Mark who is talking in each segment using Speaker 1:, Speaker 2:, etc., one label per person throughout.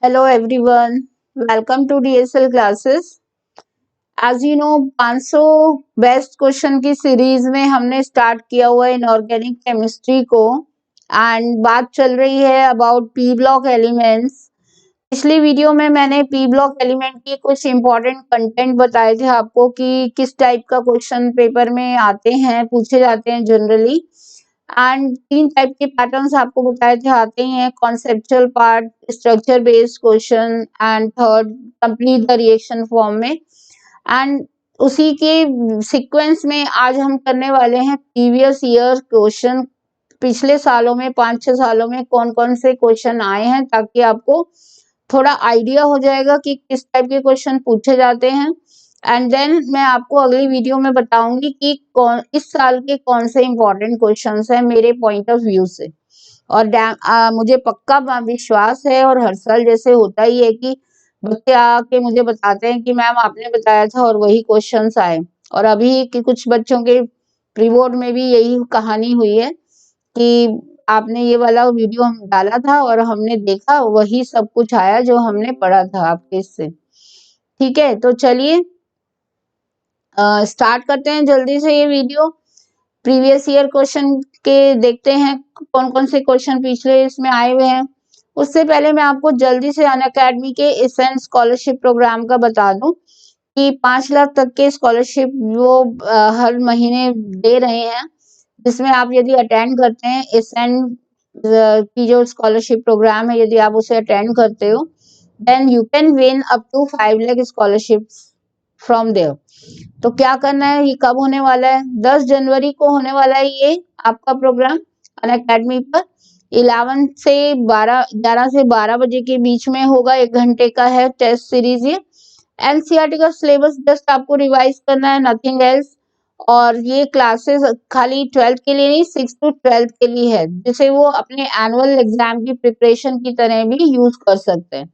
Speaker 1: Hello everyone, welcome to DSL classes. As you know, 500 best question की series में हमने start किया हुआ है इनऑर्गेनिक केमिस्ट्री को एंड बात चल रही है अबाउट पी ब्लॉक एलिमेंट्स। पिछली वीडियो में मैंने पी ब्लॉक एलिमेंट की कुछ इंपॉर्टेंट कंटेंट बताए थे आपको कि किस टाइप का क्वेश्चन पेपर में आते हैं, पूछे जाते हैं जनरली। एंड 3 टाइप के पैटर्न्स आपको बताए थे आते ही हैं, conceptual part, structure based question and third complete the reaction form में। एंड उसी के सीक्वेंस में आज हम करने वाले हैं प्रीवियस ईयर क्वेश्चन। पिछले सालों में 5-6 सालों में कौन कौन से क्वेश्चन आए हैं, ताकि आपको थोड़ा आइडिया हो जाएगा कि किस टाइप के क्वेश्चन पूछे जाते हैं। एंड देन मैं आपको अगली वीडियो में बताऊंगी कि कौन इस साल के कौन से इंपॉर्टेंट क्वेश्चंस हैं मेरे पॉइंट ऑफ व्यू से। और मुझे पक्का विश्वास है, और हर साल जैसे होता ही है कि बच्चे आके मुझे बताते हैं कि मैम आपने बताया था और वही क्वेश्चंस आए। और अभी कि कुछ बच्चों के प्री बोर्ड में भी यही कहानी हुई है कि आपने ये वाला वीडियो हम डाला था और हमने देखा वही सब कुछ आया जो हमने पढ़ा था आपके इससे। ठीक है, तो चलिए स्टार्ट करते हैं जल्दी से ये वीडियो। प्रीवियस ईयर क्वेश्चन के देखते हैं कौन कौन से क्वेश्चन पिछले इसमें आए हुए हैं। उससे पहले मैं आपको जल्दी से अनअकैडमी के एसेंट स्कॉलरशिप प्रोग्राम का बता दूं कि 5 लाख तक के स्कॉलरशिप वो हर महीने दे रहे हैं, जिसमें आप यदि अटेंड करते हैं एसेंट की जो स्कॉलरशिप प्रोग्राम है, यदि आप उसे अटेंड करते हो then you can win up to 5 lakh scholarship from there. तो क्या करना है, ये कब होने वाला है? 10 जनवरी को होने वाला है ये आपका प्रोग्राम अनअकैडमी पर। 11 से 12 बजे के बीच में होगा, 1 घंटे का है टेस्ट सीरीज ये। एनसीईआरटी का सिलेबस जस्ट आपको रिवाइज करना है, नथिंग एल्स। और ये क्लासेस खाली 12th के लिए नहीं, 6th to 12th के लिए है, जिसे वो अपने एनुअल एग्जाम की प्रिपरेशन की तरह भी यूज कर सकते हैं।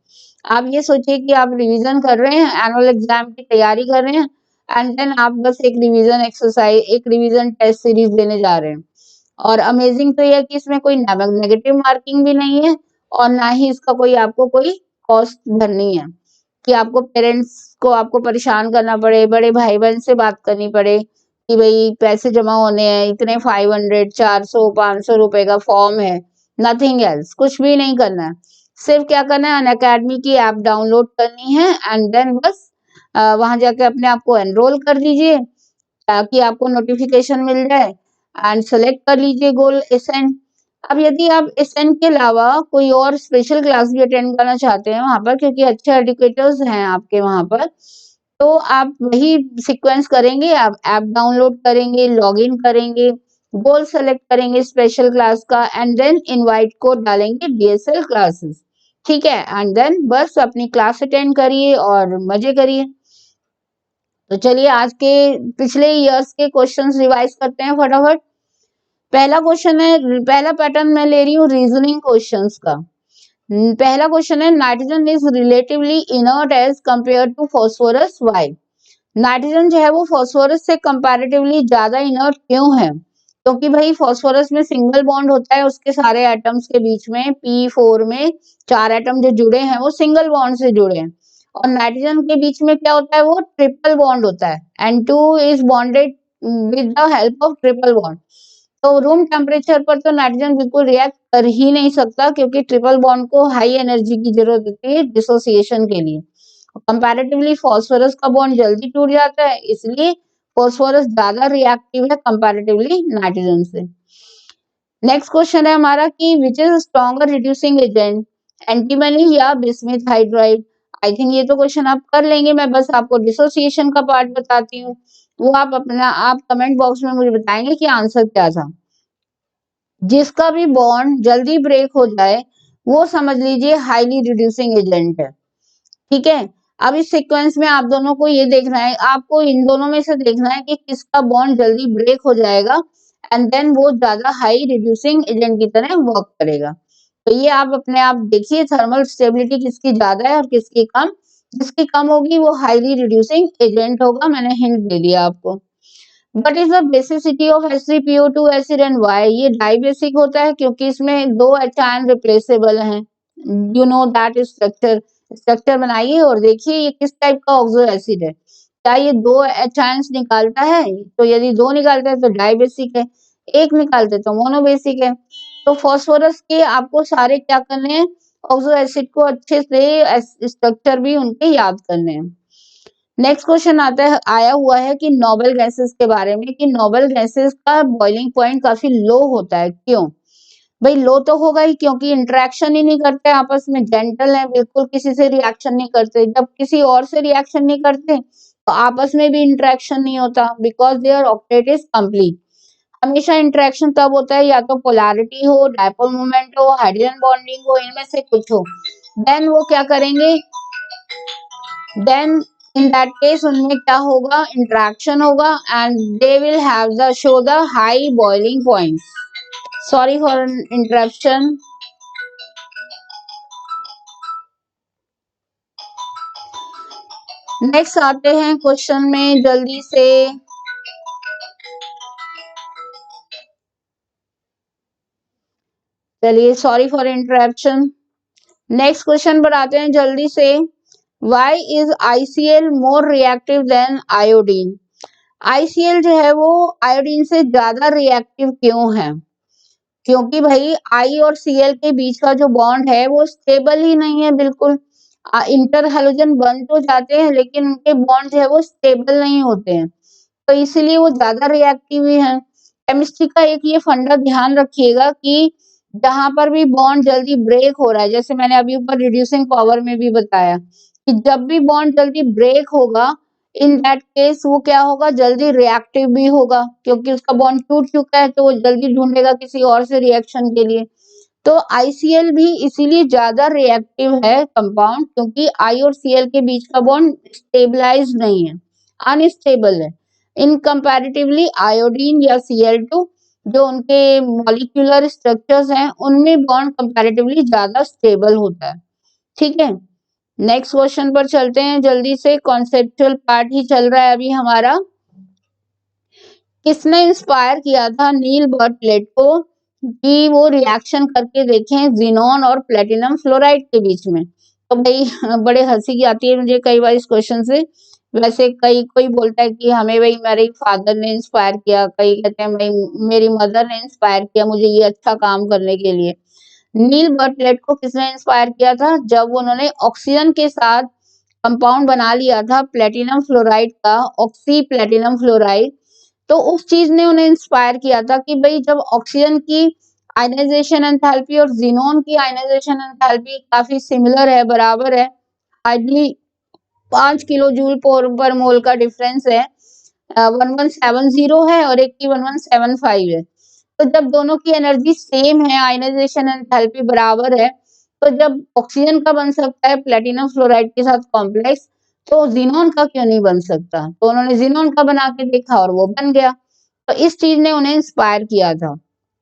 Speaker 1: आप ये सोचिए कि आप रिवीजन कर रहे हैं, एनुअल एग्जाम की तैयारी कर रहे हैं, एंड देन आप बस एक रिवीजन एक्सरसाइज, एक रिवीजन टेस्ट सीरीज देने जा रहे हैं। और अमेजिंग तो यह है कि इसमें कोई नेगेटिव मार्किंग भी नहीं है, और ना ही इसका कोई आपको कोई कॉस्ट भरनी है कि आपको पेरेंट्स को आपको परेशान करना पड़े, बड़े भाई बहन से बात करनी पड़े कि भाई पैसे जमा होने हैं इतने, 500 400 500 रुपए का फॉर्म है। नथिंग एल्स, कुछ भी नहीं करना है। सिर्फ क्या करना है, अनअकैडमी की ऐप डाउनलोड करनी है एंड देन बस वहां जाके अपने आप को एनरोल कर लीजिए ताकि आपको नोटिफिकेशन मिल जाए, एंड सेलेक्ट कर लीजिए गोल एसेंट। अब यदि आप एसेंट के अलावा कोई और स्पेशल क्लास भी अटेंड करना चाहते हैं वहां पर, क्योंकि अच्छे एडुकेटर्स हैं आपके वहां पर, तो आप वही सीक्वेंस करेंगे, आप ऐप डाउनलोड करेंगे, लॉगिन करेंगे, गोल सेलेक्ट करेंगे स्पेशल क्लास का, एंड देन इनवाइट कोड डालेंगे डीएसएल क्लासेस। ठीक है, एंड देन बस अपनी क्लास अटेंड करिए और मजे करिए। तो चलिए आज के पिछले ईयर्स के क्वेश्चंस रिवाइज करते हैं फटाफट। पहला क्वेश्चन है, पहला पैटर्न मैं ले रही हूँ रीजनिंग क्वेश्चंस का। पहला क्वेश्चन है, nitrogen is relatively inert as compare to phosphorus, why? Nitrogen जो है वो फॉस्फोरस से कंपैरेटिवली ज्यादा इनर्ट क्यों है? क्योंकि भाई फॉस्फोरस में सिंगल बॉन्ड होता है, उसके सारे एटम्स के बीच में P4 में 4 एटम जो जुड़े हैं वो सिंगल बॉन्ड से जुड़े हैं, और नाइट्रोजन के बीच में क्या होता है, वो ट्रिपल बॉन्ड होता है, N2 is bonded with the help of triple bond. तो रूम टेम्परेचर पर तो नाइट्रोजन बिल्कुल रिएक्ट कर ही नहीं सकता, क्योंकि ट्रिपल बॉन्ड को हाई एनर्जी की जरूरत होती है डिसोसिएशन के लिए। कंपैरेटिवली फॉस्फोरस का बॉन्ड जल्दी टूट जाता है, इसलिए फॉस्फोरस ज्यादा रिएक्टिव है कंपैरेटिवली नाइट्रोजन से। नेक्स्ट क्वेश्चन है हमारा कि which is stronger reducing agent, antimony या बिस्मुथ हाइड्राइड? आई थिंक ये तो क्वेश्चन आप कर लेंगे, मैं बस आपको डिसोसिएशन का पार्ट बताती हूँ, वो आप कमेंट बॉक्स में मुझे बताएंगे कि आंसर क्या था। जिसका भी बॉन्ड जल्दी ब्रेक हो जाए वो समझ लीजिए हाईली रिड्यूसिंग एजेंट है। ठीक है, अब इस सीक्वेंस में आप दोनों को ये देखना है, आपको इन दोनों में से देखना है कि किसका बॉन्ड जल्दी ब्रेक हो जाएगा, एंड देन वो ज्यादा हाई रिड्यूसिंग एजेंट की तरह वर्क करेगा। तो ये आप अपने आप देखिए थर्मल स्टेबिलिटी किसकी ज्यादा है और किसकी कम। जिसकी कम होगी वो हाईली रिड्यूसिंग एजेंट होगा, मैंने हिंट दे दिया आपको। What is the basicity of H3PO2 acid and why? ये डाइबेसिक होता है क्योंकि इसमें 2 H आयन रिप्लेसेबल हैं, यू नो दैट स्ट्रक्चर बनाइए और देखिए ये किस टाइप का ऑक्सो एसिड है। क्या ये 2 एच आयंस निकालता है? तो यदि 2 निकालता है तो डाइबेसिक है, 1 निकालते हैं तो मोनोबेसिक है। तो फास्फोरस के आपको सारे क्या करने हैं, ऑक्सो एसिड को अच्छे से स्ट्रक्चर भी उनके याद करने हैं। नेक्स्ट क्वेश्चन आया हुआ है कि नोबल गैसेस के बारे में, कि नोबल गैसेस का बॉइलिंग पॉइंट काफी लो होता है, क्यों? भाई लो तो होगा ही क्योंकि इंटरेक्शन ही नहीं करते आपस में, जेंटल है, बिल्कुल किसी से रिएक्शन नहीं करते। जब किसी और से रिएक्शन नहीं करते तो आपस में भी इंटरेक्शन नहीं होता, because their octet is complete. हमेशा इंटरेक्शन तब होता है या तो पोलैरिटी हो, डायपोल मोमेंट हो, हाइड्रोजन बॉन्डिंग हो, इनमें से कुछ हो। देन वो क्या करेंगे, देन इन दैट केस उनमें क्या होगा, इंटरेक्शन होगा and they will have the show the high boiling point. Sorry for interruption. Next आते हैं क्वेश्चन में जल्दी से। चलिए, sorry for interruption. Next question पर आते हैं जल्दी से। Why is ICl more reactive than iodine? ICl जो है वो आयोडीन से ज्यादा रिएक्टिव क्यों है? क्योंकि भाई I और Cl के बीच का जो बॉन्ड है वो स्टेबल ही नहीं है बिल्कुल। इंटर हैलोजन बन तो जाते हैं लेकिन उनके बॉन्ड जो है वो स्टेबल नहीं होते हैं, तो इसीलिए वो ज्यादा रिएक्टिव ही है। केमिस्ट्री का एक ये फंडा ध्यान रखिएगा कि जहां पर भी बॉन्ड जल्दी ब्रेक हो रहा है, जैसे मैंने अभी ऊपर रिड्यूसिंग पावर में भी बताया कि जब भी बॉन्ड जल्दी ब्रेक होगा, इन दैट केस वो क्या होगा, जल्दी रिएक्टिव भी होगा, क्योंकि उसका बॉन्ड टूट चुका है तो वो जल्दी ढूंढेगा किसी और से रिएक्शन के लिए। तो ICl भी इसीलिए ज्यादा रिएक्टिव है कंपाउंड, क्योंकि I और Cl के बीच का बॉन्ड स्टेबलाइज नहीं है, अनस्टेबल है। इन कंपैरेटिवली आयोडीन या Cl2 जो उनके मॉलिक्यूलर स्ट्रक्चर्स हैं उनमें बॉन्ड कंपैरेटिवली ज्यादा स्टेबल होता है। ठीक है, नेक्स्ट क्वेश्चन पर चलते हैं जल्दी से। कॉन्सेप्चुअल पार्ट ही चल रहा है अभी हमारा। किसने इंस्पायर किया था नील बर्टलेट को कि वो रिएक्शन करके देखें जिनोन और प्लेटिनम फ्लोराइड के बीच में? तो भाई बड़े हंसी की आती है मुझे कई बार इस क्वेश्चन से। वैसे कई कोई बोलता है कि हमें भाई मेरे फादर ने इंस्पायर किया, कई कहते हैं भाई मेरी मदर ने इंस्पायर किया मुझे ये अच्छा काम करने के लिए। नील बर्टलेट को किसने इंस्पायर किया था? जब उन्होंने ऑक्सीजन के साथ कंपाउंड बना लिया था प्लेटिनम फ्लोराइड का, ऑक्सी प्लेटिनम फ्लोराइड, तो उस चीज ने उन्हें इंस्पायर किया था कि भाई जब ऑक्सीजन की आयनाइजेशन एंथैल्पी और जिनोन की आयनाइजेशन एंथैल्पी काफी सिमिलर है, बराबर है, हार्डली 5 किलो जूल पर मोल का डिफरेंस है, 1170 है और एक की 1175 है। तो जब दोनों की एनर्जी सेम है, आयनाइजेशन एंथैल्पी बराबर है, तो जब ऑक्सीजन का बन सकता है प्लेटिनम फ्लोराइड के साथ कॉम्प्लेक्स, तो जिनोन का क्यों नहीं बन सकता? तो उन्होंने जिनोन का बना के देखा और वो बन गया। तो इस चीज ने उन्हें इंस्पायर किया था।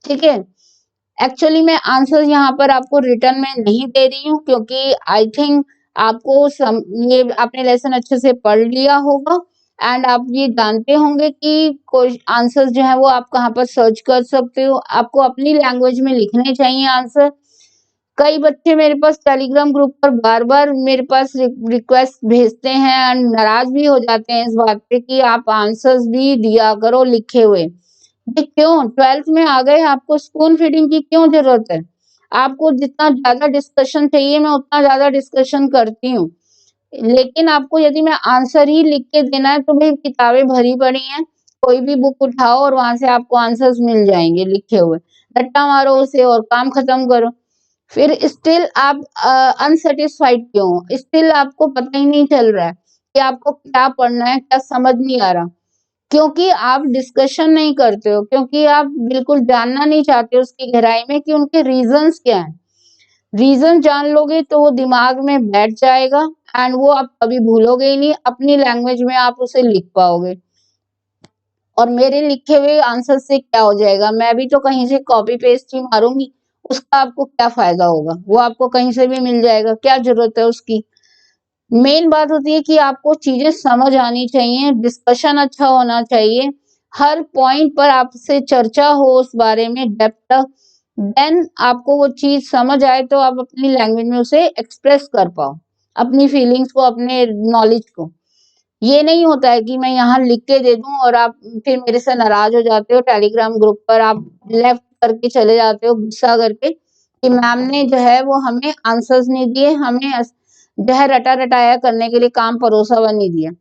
Speaker 1: ठीक है, एक्चुअली मैं आंसर यहाँ पर आपको रिटर्न में नहीं दे रही हूँ क्योंकि आई थिंक आपको ये आपने लेसन अच्छे से पढ़ लिया होगा एंड आप ये जानते होंगे कि कोई आंसर जो है वो आप कहाँ पर सर्च कर सकते हो। आपको अपनी लैंग्वेज में लिखने चाहिए आंसर। कई बच्चे मेरे पास टेलीग्राम ग्रुप पर बार-बार मेरे पास रिक्वेस्ट भेजते हैं एंड नाराज भी हो जाते हैं इस बात पे कि आप आंसर्स भी दिया करो लिखे हुए। ये क्यों? 12th में आ गए, आपको स्पून फीडिंग की क्यों जरूरत है? आपको जितना ज्यादा डिस्कशन चाहिए मैं उतना ज्यादा डिस्कशन करती हूँ, लेकिन आपको यदि मैं आंसर ही लिख के देना है तो भाई किताबें भरी पड़ी हैं, कोई भी बुक उठाओ और वहां से आपको आंसर्स मिल जाएंगे लिखे हुए, रट्टा मारो उसे और काम खत्म करो। फिर स्टिल आप अनसेटिस्फाइड क्यों हो? स्टिल आपको पता ही नहीं चल रहा है कि आपको क्या पढ़ना है, क्या समझ नहीं आ रहा, क्योंकि आप डिस्कशन नहीं करते हो, क्योंकि आप बिल्कुल जानना नहीं चाहते उसकी गहराई में कि उनके रीजंस क्या हैं। रीजन जान लोगे तो वो दिमाग में बैठ जाएगा एंड वो आप कभी भूलोगे ही नहीं, अपनी लैंग्वेज में आप उसे लिख पाओगे। और मेरे लिखे हुए आंसर से क्या हो जाएगा? मैं भी तो कहीं से कॉपी पेस्ट ही मारूंगी, उसका आपको क्या फायदा होगा? वो आपको कहीं से भी मिल जाएगा, क्या जरूरत है उसकी? मेन बात होती है कि आपको चीजें समझ आनी चाहिए, डिस्कशन अच्छा होना चाहिए, हर पॉइंट पर आपसे चर्चा हो उस बारे में डेप्थ देन आपको वो चीज समझ आए तो आप अपनी लैंग्वेज में उसे एक्सप्रेस कर पाओ, अपनी फीलिंग्स को, अपने नॉलेज को। ये नहीं होता है कि मैं यहाँ लिख के दे दूं और आप फिर मेरे से नाराज हो जाते हो, टेलीग्राम ग्रुप पर आप लेफ्ट करके चले जाते हो गुस्सा करके कि मैम ने जो है वो हमें आंसर्स नहीं दिए, हमें जो है रटा रटाया करने के लिए काम परोसा हुआ नहीं दिया।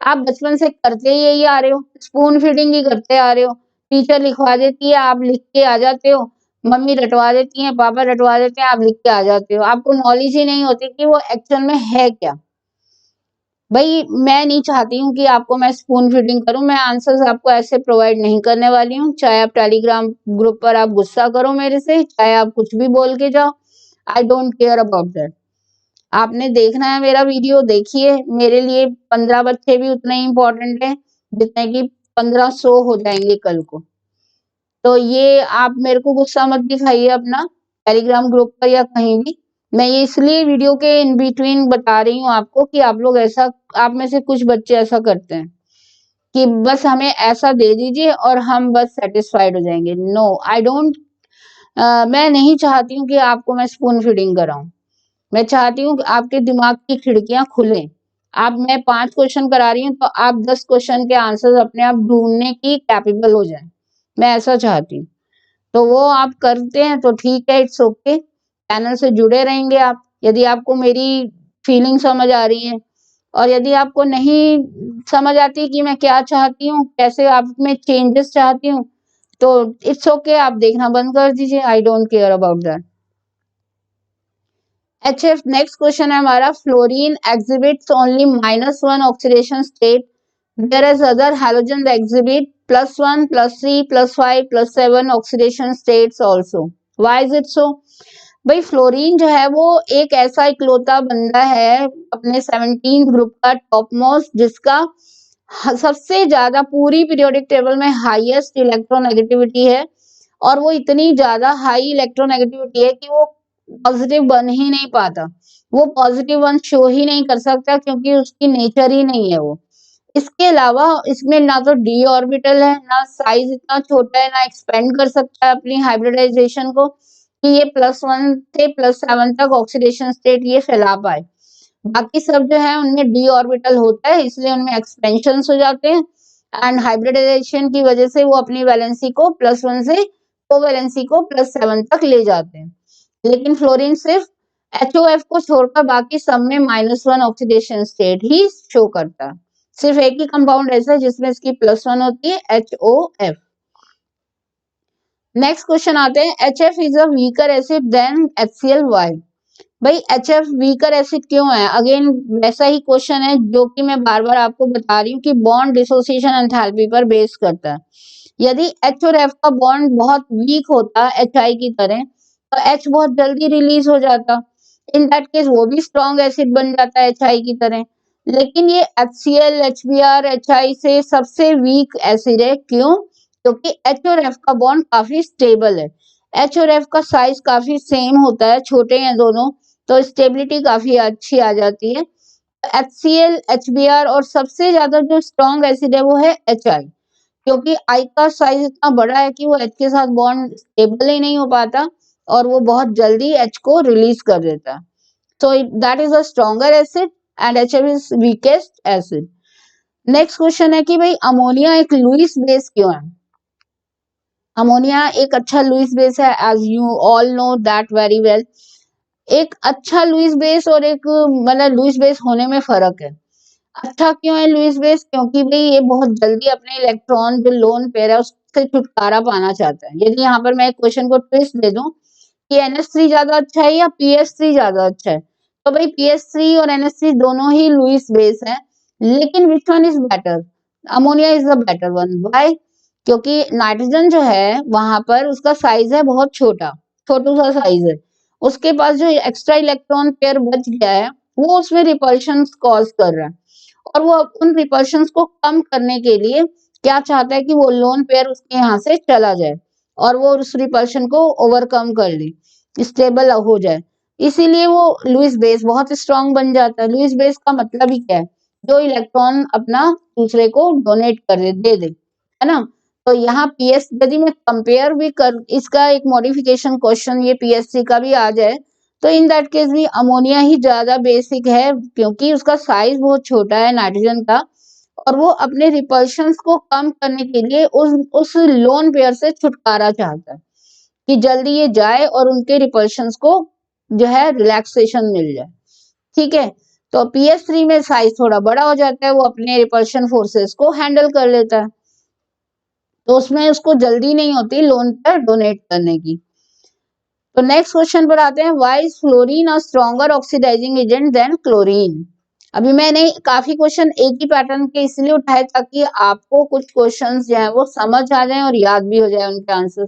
Speaker 1: आप बचपन से करते ही यही आ रहे हो, स्पून फीडिंग ही करते आ रहे हो। टीचर लिखवा देती है, आप लिख के आ जाते हो, मम्मी रटवा देती हैं, पापा रटवा देते हैं, आप लिख के आ जाते हो। आपको नॉलेज ही नहीं होती कि वो एक्चुअल में है क्या। भाई मैं नहीं चाहती हूँ कि आपको मैं स्पून फीडिंग करूँ, मैं आंसर्स आपको ऐसे प्रोवाइड नहीं करने वाली हूँ। चाहे आप टेलीग्राम ग्रुप पर आप गुस्सा करो मेरे से, चाहे आप कुछ भी बोल के जाओ, I don't care about that. आपने देखना है मेरा वीडियो, देखिए। मेरे लिए 15 बच्चे भी उतने ही इम्पोर्टेंट हैं जितने कि 1500 हो जाएंगे कल को। तो ये आप मेरे को गुस्सा मत दिखाइए अपना, टेलीग्राम ग्रुप पर या कहीं भी। मैं ये इसलिए वीडियो के इन बिटवीन बता रही हूँ आपको कि आप लोग ऐसा, आप में से कुछ बच्चे ऐसा करते हैं कि बस हमें ऐसा दे दीजिए और हम बस सेटिस्फाइड हो जाएंगे। नो, आई डोंट, मैं नहीं चाहती हूँ कि आपको मैं स्पून फीडिंग कराऊं। मैं चाहती हूँ कि आपके दिमाग की खिड़कियां खुलें। आप, मैं 5 क्वेश्चन करा रही हूँ तो आप 10 क्वेश्चन के आंसर्स अपने आप ढूंढने की कैपेबल हो जाएं। मैं ऐसा चाहती हूँ। तो वो आप करते हैं तो ठीक है, इट्स ओके। चैनल से जुड़े रहेंगे आप। यदि आपको मेरी फीलिंग समझ आ रही है और यदि आपको नहीं समझ आती कि मैं क्या चाहती हूँ, कैसे आप में चेंजेस चाहती हूँ, तो इट्स ओके, आप देखना बंद कर दीजिए। I don't care about that. HF next question है हमारा, fluorine exhibits only -1 oxidation state, whereas other halogens exhibit +1, +3, +5, +7 oxidation states also. Why is it so? भाई फ्लोरीन जो है वो एक ऐसा इकलौता बंदा है अपने 17 ग्रुप का टॉप मोस्ट, जिसका सबसे ज्यादा पूरी पीरियोडिक टेबल में हाईएस्ट इलेक्ट्रोनेगेटिविटी है। और वो इतनी ज्यादा हाई इलेक्ट्रोनेगेटिविटी है कि वो पॉजिटिव बन ही नहीं पाता, वो पॉजिटिव वन शो ही नहीं कर सकता क्योंकि उसकी नेचर ही नहीं है वो। इसके अलावा इसमें ना तो डी ऑर्बिटल है, ना साइज इतना छोटा है, ना एक्सपेंड कर सकता है अपनी हाइब्रिडाइजेशन को कि ये +1 से +7 तक ऑक्सीडेशन स्टेट ये फैला पाए। बाकी सब जो है उनमें डी ऑर्बिटल होता है, इसलिए उनमें एक्सपेंशन हो जाते हैं एंड हाइब्रिडाइजेशन की वजह से वो अपनी वैलेंसी को +1 से कोवैलेंसी को +7 तक ले जाते हैं। लेकिन फ्लोरीन सिर्फ HOF को छोड़कर बाकी सब में -1 ऑक्सीडेशन स्टेट ही शो करता है। सिर्फ एक ही कंपाउंड ऐसा है जिसमें इसकी +1 होती है, HOF। नेक्स्ट क्वेश्चन आते हैं, HF is a weaker acid than HCl, why? भाई HF वीकर एसिड क्यों है? अगेन वैसा ही क्वेश्चन है जो कि मैं बार बार आपको बता रही हूँ कि बॉन्ड डिसोसिएशन एंथैल्पी पर बेस करता है। यदि H और F का बॉन्ड बहुत वीक होता HI की तरह तो H बहुत जल्दी रिलीज हो जाता, इन दैट केस वो भी स्ट्रॉन्ग एसिड बन जाता है HI की तरह। लेकिन ये HCl, HBr, HI से सबसे वीक एसिड है। क्यों? क्योंकि H और F का बॉन्ड काफी स्टेबल है। H और F का साइज काफी सेम होता है, छोटे हैं दोनों, तो स्टेबिलिटी काफी अच्छी आ जाती है। HCl, HBr और सबसे ज्यादा जो स्ट्रॉन्ग एसिड है वो है HI, क्योंकि I का साइज इतना बड़ा है कि वो H के साथ बॉन्ड स्टेबल ही नहीं हो पाता और वो बहुत जल्दी H को रिलीज कर देता है। So that is a stronger acid and HF is weakest acid. Next question है कि भाई अमोनिया एक लुईस बेस क्यों है? अमोनिया एक अच्छा लुईस बेस है, as you all know that very well. एक अच्छा लुईस बेस और एक मतलब लुईस बेस होने में फर्क है। अच्छा क्यों है लुईस बेस? क्योंकि भाई ये बहुत जल्दी अपने इलेक्ट्रॉन जो लोन पेयर है उससे छुटकारा पाना चाहता है। यदि यहाँ पर मैं एक क्वेश्चन को ट्विस्ट दे दूं कि NH3 ज्यादा अच्छा है या PS3 ज्यादा अच्छा है, तो भाई PS3 और NH3 दोनों ही लुईस बेस है, लेकिन which one is better? Ammonia is the better one. Why? क्योंकि नाइट्रोजन जो है वहां पर उसका साइज है बहुत छोटा, छोटू सा साइज है, उसके पास जो एक्स्ट्रा इलेक्ट्रॉन पेयर बच गया है वो उसमें रिपल्शन कॉज कर रहा है, और वो उन रिपल्शन को कम करने के लिए क्या चाहता है कि वो लोन पेयर उसके यहाँ से चला जाए और वो उस रिपल्शन को ओवरकम कर ले, स्टेबल हो जाए। इसीलिए वो लुईस बेस बहुत स्ट्रांग बन जाता है। लुईस बेस का मतलब ही क्या है? जो इलेक्ट्रॉन अपना दूसरे को डोनेट कर दे दे, है ना? तो यहाँ पीएस यदि मैं कंपेयर भी कर इसका एक मॉडिफिकेशन क्वेश्चन ये पीएससी का भी आ जाए तो इन दैट केस भी अमोनिया ही ज्यादा बेसिक है, क्योंकि उसका साइज बहुत छोटा है नाइट्रोजन का, और वो अपने रिपल्शंस को कम करने के लिए उस लोन पेयर से छुटकारा चाहता है कि जल्दी ये जाए और उनके रिपल्शंस को जो है रिलैक्सेशन मिल जाए। ठीक है, तो पीएस3 में साइज थोड़ा बड़ा हो जाता है, वो अपने रिपल्शन फोर्सेस को हैंडल कर लेता है, तो उसमें उसको जल्दी नहीं होती लोन पर डोनेट करने की। तो नेक्स्ट क्वेश्चन पर आते हैं, why is fluorine a stronger oxidising agent than chlorine. अभी मैंने काफी क्वेश्चन एक ही पैटर्न के इसलिए उठाए ताकि आपको कुछ क्वेश्चंस जो है वो समझ आ जाए और याद भी हो जाए उनके आंसर।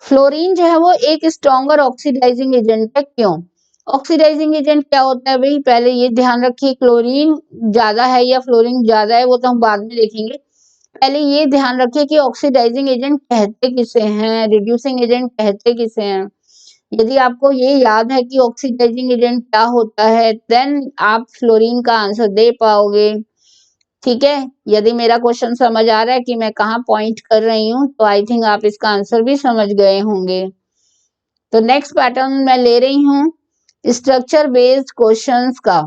Speaker 1: फ्लोरीन जो है वो एक स्ट्रॉन्गर ऑक्सीडाइजिंग एजेंट है, क्यों? ऑक्सीडाइजिंग एजेंट क्या होता है भाई, पहले ये ध्यान रखिए, क्लोरीन ज्यादा है या फ्लोरीन ज्यादा है वो तो हम बाद में देखेंगे। पहले ये ध्यान रखिए कि ऑक्सीडाइजिंग एजेंट कहते किसे हैं, रिड्यूसिंग एजेंट कहते किसे हैं। यदि आपको ये याद है कि ऑक्सीडाइजिंग एजेंट क्या होता है, देन आप फ्लोरीन का आंसर दे पाओगे। ठीक है, यदि मेरा क्वेश्चन समझ आ रहा है कि मैं कहाँ पॉइंट कर रही हूँ, तो आई थिंक आप इसका आंसर भी समझ गए होंगे। तो नेक्स्ट पैटर्न मैं ले रही हूँ स्ट्रक्चर बेस्ड क्वेश्चंस का।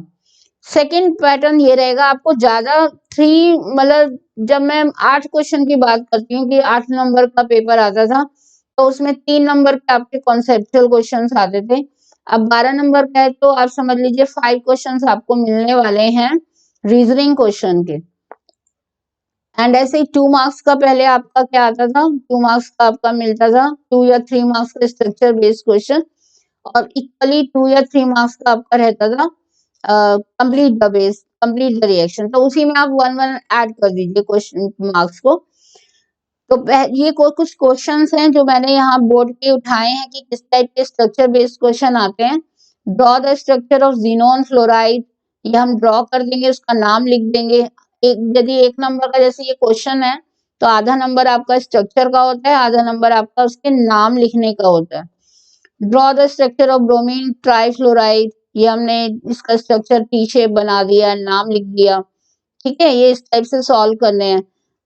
Speaker 1: सेकंड पैटर्न ये रहेगा, आपको ज्यादा मतलब जब मैं 8 क्वेश्चन की बात करती हूँ कि 8 नंबर का पेपर आता था, तो उसमें 3 नंबर के आपके कॉन्सेप्चुअल क्वेश्चंस आते थे। अब 12 नंबर का है तो आप समझ लीजिए 5 क्वेश्चंस आपको मिलने वाले हैं रीजनिंग क्वेश्चन के। एंड ऐसे ही 2 मार्क्स का पहले आपका क्या आता था, 2 मार्क्स का आपका मिलता था 2 या 3 मार्क्स का स्ट्रक्चर बेस्ड क्वेश्चन, और इक्वली 2 या 3 मार्क्स का आपका रहता था कंप्लीट द रिएक्शन। तो उसी में आप 1 ऐड कर दीजिए क्वेश्चन मार्क्स को। तो ये कुछ क्वेश्चंस हैं जो मैंने यहाँ बोर्ड पे उठाए हैं कि किस टाइप के स्ट्रक्चर बेस्ड क्वेश्चन आते हैं। Draw the structure of xenon fluoride, ये हम ड्रॉ कर देंगे, उसका नाम लिख देंगे। यदि 1 नंबर का जैसे ये क्वेश्चन है तो आधा नंबर आपका स्ट्रक्चर का होता है, आधा नंबर आपका उसके नाम लिखने का होता है। Draw the structure of bromine trifluoride, ये हमने इसका स्ट्रक्चर टी शेप बना दिया, नाम लिख दिया। ठीक है, ये इस टाइप से सॉल्व करने हैं।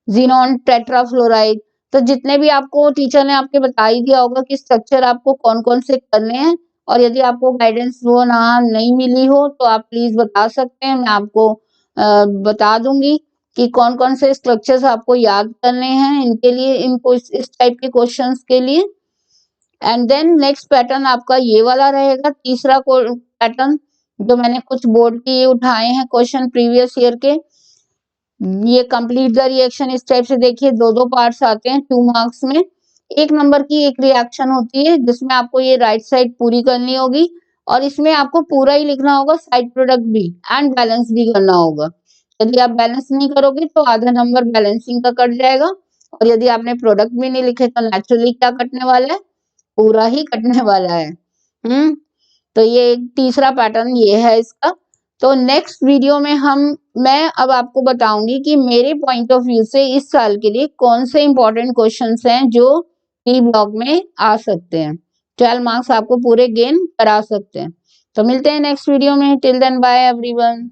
Speaker 1: ज़ीनोन टेट्राफ्लोराइड, तो जितने भी आपको टीचर ने आपके बता ही दिया होगा कि स्ट्रक्चर आपको कौन-कौन से करने हैं, और यदि आपको गाइडेंस वो ना नहीं मिली हो तो आप प्लीज बता सकते हैं, मैं आपको बता दूंगी कि कौन-कौन से स्ट्रक्चर्स आपको याद करने हैं इनके लिए, इनको इस टाइप के क्वेश्चंस के लिए। एंड देन नेक्स्ट पैटर्न आपका ये वाला रहेगा, तीसरा पैटर्न जो मैंने कुछ बोर्ड के ये उठाए हैं क्वेश्चन प्रीवियस ईयर के। ये कंप्लीट द रिएक्शन इस टाइप से देखिए, 2-2 पार्ट्स आते हैं 2 मार्क्स में। 1 नंबर की एक रिएक्शन होती है जिसमें आपको ये राइट साइड पूरी करनी होगी, और इसमें आपको पूरा ही लिखना होगा, साइड प्रोडक्ट भी एंड बैलेंस भी करना होगा। यदि आप बैलेंस नहीं करोगे तो आधा नंबर बैलेंसिंग का कट जाएगा, और यदि आपने प्रोडक्ट भी नहीं लिखे तो नेचुरली क्या कटने वाला है, पूरा ही कटने वाला है। तो ये तीसरा पैटर्न ये है इसका। तो नेक्स्ट वीडियो में मैं अब आपको बताऊंगी कि मेरे पॉइंट ऑफ व्यू से इस साल के लिए कौन से इंपॉर्टेंट क्वेश्चंस हैं जो ई ब्लॉक में आ सकते हैं, 12 मार्क्स आपको पूरे गेन करा सकते हैं। तो मिलते हैं नेक्स्ट वीडियो में, टिल देन बाय एवरीवन।